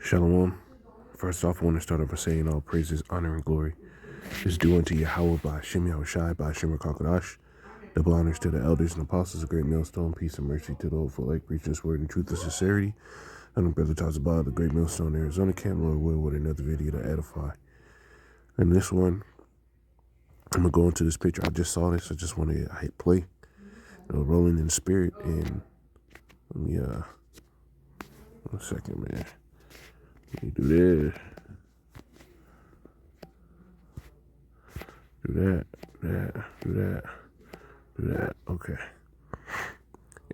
Shalom. First off, I want to start off by saying all praises, honor, and glory is due unto Yahweh by Hashem Yahushai by Hashem Kakadash. Double honors to the elders and apostles of Great Millstone. Peace and mercy to the hopeful like preaching this word in truth and sincerity. I'm Brother Tazabah, the Great Millstone, Arizona camp. Lord will with another video to edify. And this one, I'm going to go into this picture. I just saw this. I just want to hit play. Rolling in spirit. And let me, 1 second, man. Let me do this. Do that. Okay.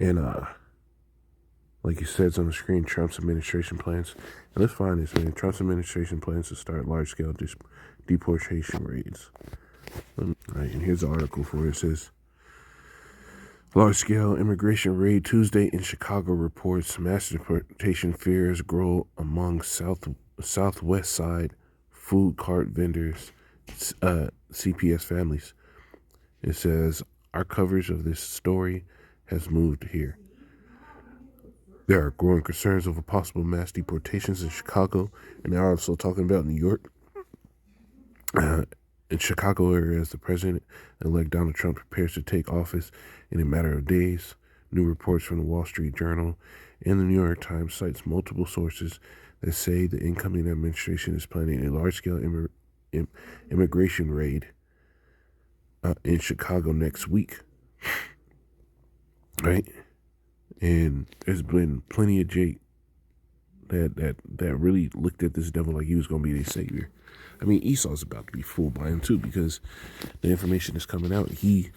And like you said, it's on the screen, Trump's administration plans. And let's find this, man. Trump's administration plans to start large-scale deportation raids. All right, and here's the article for it. It says, large-scale immigration raid Tuesday in Chicago reports mass deportation fears grow among Southwest Side food cart vendors, CPS families. It says, our coverage of this story has moved here. There are growing concerns over possible mass deportations in Chicago, and they're also talking about New York. In Chicago area, as the President-elect Donald Trump prepares to take office in a matter of days, new reports from the Wall Street Journal and the New York Times cites multiple sources that say the incoming administration is planning a large-scale immigration raid in Chicago next week, right? And there's been plenty of Jake that really looked at this devil like he was going to be their savior. I mean, Esau's about to be fooled by him too, because the information is coming out. He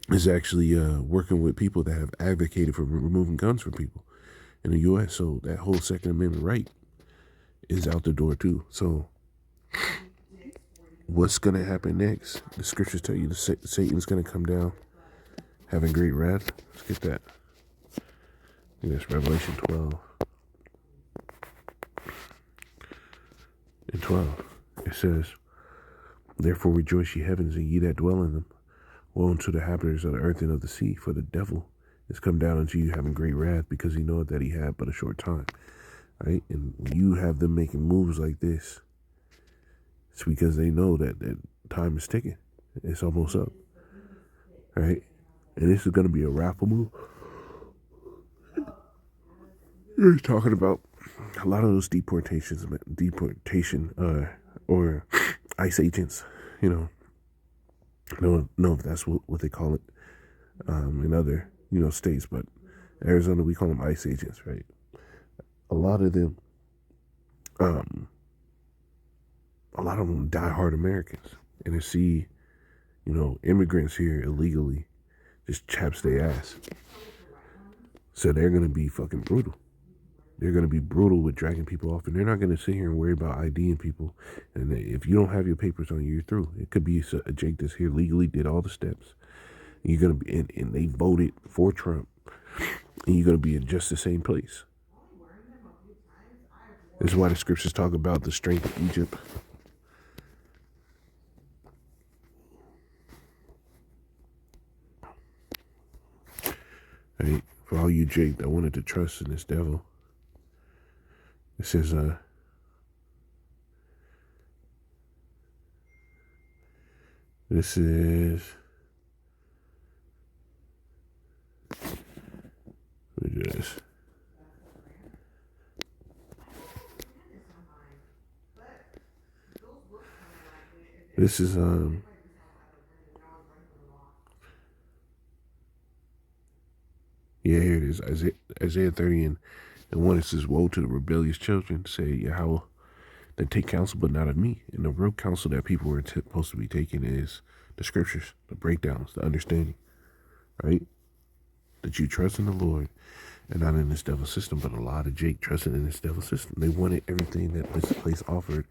is actually working with people that have advocated for removing guns from people in the U.S. So that whole Second Amendment right is out the door too. So what's going to happen next? The scriptures tell you Satan's going to come down having great wrath. Let's get that. I think that's Revelation 12. In 12, it says, therefore rejoice ye heavens, and ye that dwell in them. Woe unto the inhabitants of the earth and of the sea, for the devil is come down unto you having great wrath, because he knoweth that he had but a short time. Right? And when you have them making moves like this, it's because they know that time is ticking. It's almost up. Right? And this is going to be a raffle move. You're talking about a lot of those deportation or ICE agents, I don't know if that's what they call it in other, states, but Arizona, we call them ICE agents, right? A lot of them diehard Americans, and to see, immigrants here illegally just chaps their ass. So they're going to be fucking brutal. They're going to be brutal with dragging people off, and they're not going to sit here and worry about IDing people. And if you don't have your papers on you, you're through. It could be a Jake that's here legally, did all the steps. And you're going to be, and they voted for Trump, and you're going to be in just the same place. This is why the scriptures talk about the strength of Egypt. Right? For all you Jake that wanted to trust in this devil, it says, this is, let me do this. This is, yeah, here it is, Isaiah 30 and 1, it says, woe to the rebellious children, say Yahweh, that take counsel, but not of me. And the real counsel that people were supposed to be taking is the scriptures, the breakdowns, the understanding, right? That you trust in the Lord and not in this devil system. But a lot of Jake trusted in this devil system. They wanted everything that this place offered.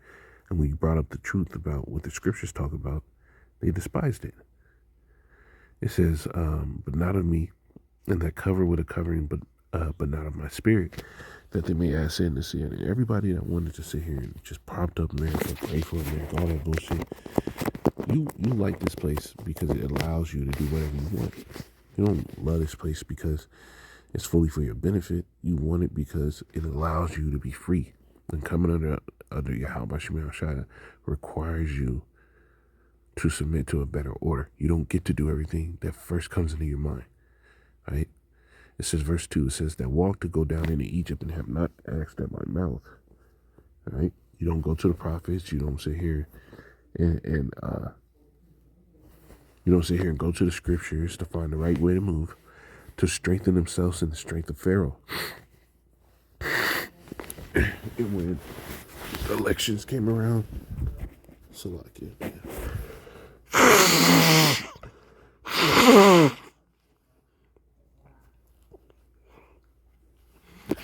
And when you brought up the truth about what the scriptures talk about, they despised it. It says, but not of me, and that cover with a covering, but not of my spirit, that they may ask in to see it. And everybody that wanted to sit here and just propped up America, pray for America, all that bullshit, you like this place because it allows you to do whatever you want. You don't love this place because It's fully for your benefit. You want it because it allows you to be free. And coming under Yahweh Shemel Shai requires you to submit to a better order. You don't get to do everything that first comes into your mind, right? It says, verse 2, it says, that walk to go down into Egypt and have not asked at my mouth, right? You don't go to the prophets. You don't sit here and you don't sit here and go to the scriptures to find the right way to move, to strengthen themselves in the strength of Pharaoh. And when elections came around, Salakia,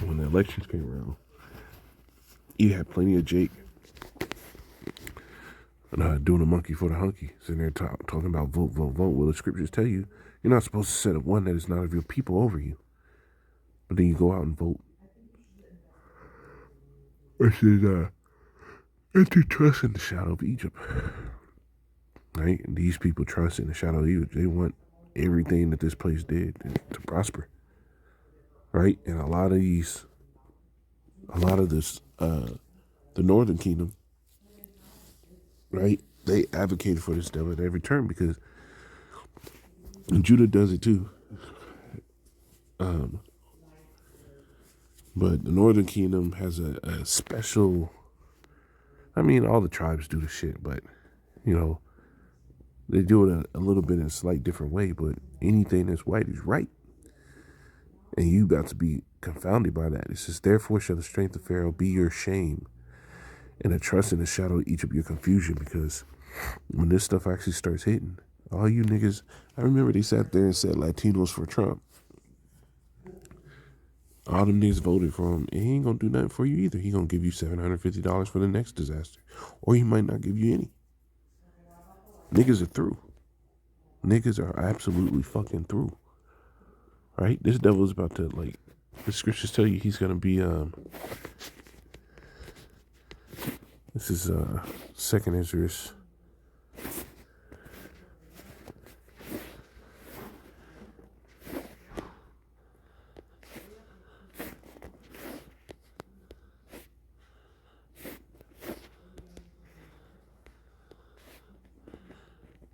when the elections came around, you had plenty of Jake doing a monkey for the hunky, sitting there talking about vote, vote, vote. Well, the scriptures tell you you're not supposed to set up one that is not of your people over you. But then you go out and vote. It says, and to trust in the shadow of Egypt. Right? And these people trust in the shadow of Egypt. They want everything that this place did to prosper. Right? And a lot of this, the Northern Kingdom, right? They advocated for this devil at every turn because Judah does it too. But the Northern Kingdom has a special, I mean, all the tribes do the shit, but, you know, they do it a little bit in a slight different way, but anything that's white is right. And you got to be confounded by that. It says, therefore shall the strength of Pharaoh be your shame, and a trust in the shadow of Egypt your confusion, because when this stuff actually starts hitting, all you niggas, I remember they sat there and said Latinos for Trump. All them niggas voted for him, and he ain't gonna do nothing for you either. He gonna give you $750 for the next disaster, or he might not give you any. Niggas are through. Niggas are absolutely fucking through. Right? This devil is about to, like, the scriptures tell you he's gonna be this is second Ezra.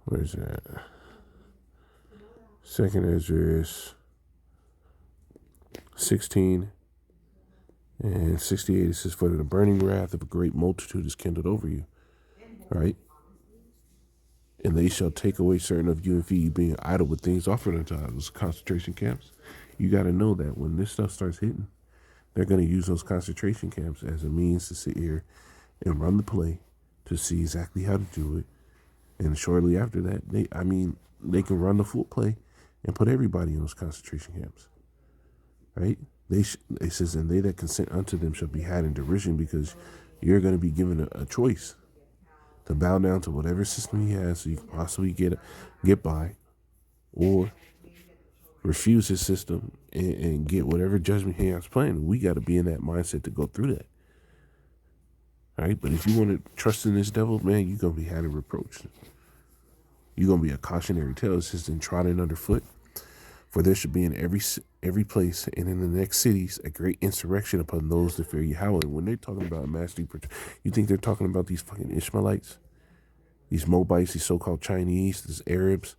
Where's that? Second Ezra 16 and 68. It says, for the burning wrath of a great multitude is kindled over you. Right? And they shall take away certain of you and feed you, being idle with things offered unto idols, concentration camps. You got to know that when this stuff starts hitting, they're going to use those concentration camps as a means to sit here and run the play to see exactly how to do it. And shortly after that, they can run the full play and put everybody in those concentration camps. Right? It says, and they that consent unto them shall be had in derision, because you're going to be given a choice to bow down to whatever system he has so you can possibly get by, or refuse his system and get whatever judgment he has planned. We got to be in that mindset to go through that. All right? But if you want to trust in this devil, man, you're going to be had a reproach. You're going to be a cautionary tale. It's just trodden underfoot. For there should be in every place and in the next cities a great insurrection upon those that fear Yahweh. And when they're talking about mastery, you think they're talking about these fucking Ishmaelites, these Moabites, these so-called Chinese, these Arabs?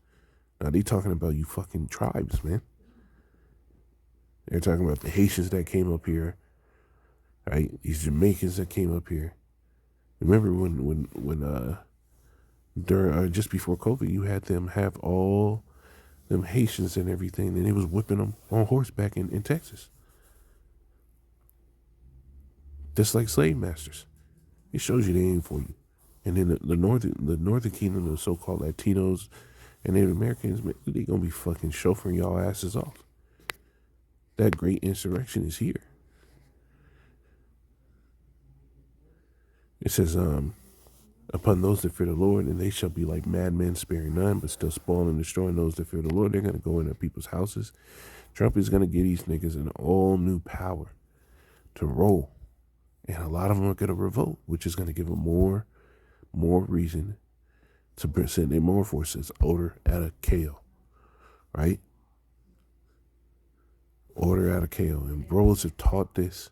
Now they talking about you fucking tribes, man. They're talking about the Haitians that came up here, right? These Jamaicans that came up here. Remember when during just before COVID, you had them have all them Haitians and everything, and they was whipping them on horseback in Texas. Just like slave masters. It shows you they ain't for you. And then the northern kingdom, the so-called Latinos and Native Americans, man, they gonna be fucking chauffeuring y'all asses off. That great insurrection is here. It says, upon those that fear the Lord, and they shall be like madmen, sparing none, but still spoiling and destroying those that fear the Lord. They're going to go into people's houses. Trump is going to give these niggas an all new power to roll. And a lot of them are going to revolt, which is going to give them more reason to send their more forces odor at a kale. Right? order out of chaos. And bros have taught this,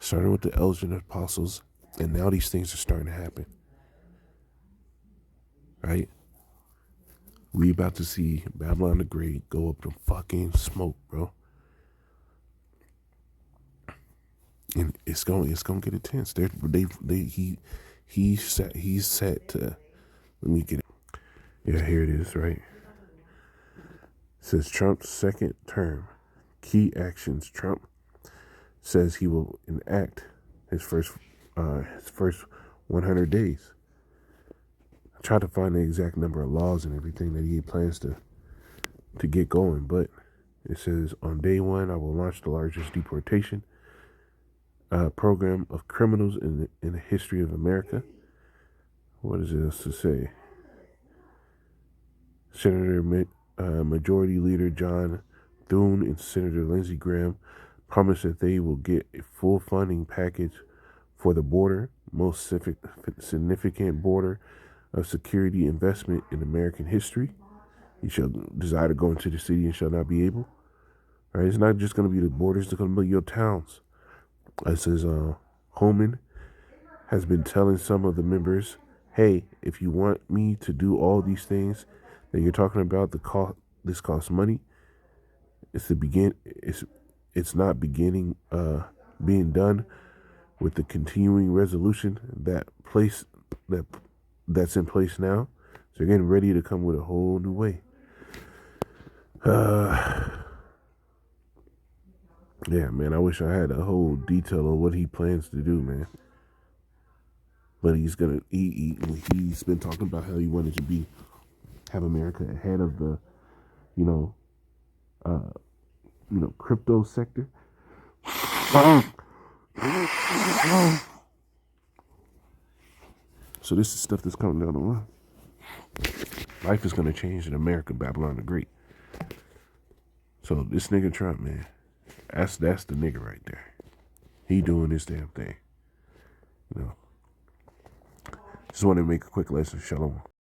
starting with the elders and apostles, and now these things are starting to happen. Right? We about to see Babylon the Great go up to fucking smoke, bro. And it's gonna get intense. He's set to. Let me get it. Yeah, here it is. Right. It says Trump's second term, key actions. Trump says he will enact his first 100 days. I tried to find the exact number of laws and everything that he plans to get going, but it says on day one, I will launch the largest deportation program of criminals in the history of America. What is this to say? Senator Majority Leader John Thune and Senator Lindsey Graham promised that they will get a full funding package for the border, most significant border of security investment in American history. You shall desire to go into the city and shall not be able. Right? It's not just going to be the borders; it's going to be your towns. It says Homan has been telling some of the members, "Hey, if you want me to do all these things that you're talking about, this costs money. It's not beginning being done with the continuing resolution that's in place now. So you're getting ready to come with a whole new way." Yeah, man, I wish I had a whole detail on what he plans to do, man. But he's been talking about how he wanted to have America ahead of the, crypto sector. So this is stuff that's coming down the line. Life is going to change in America, Babylon the Great. So this nigga Trump, man, that's the nigga right there. He doing this damn thing. Just want to make a quick lesson. Shalom.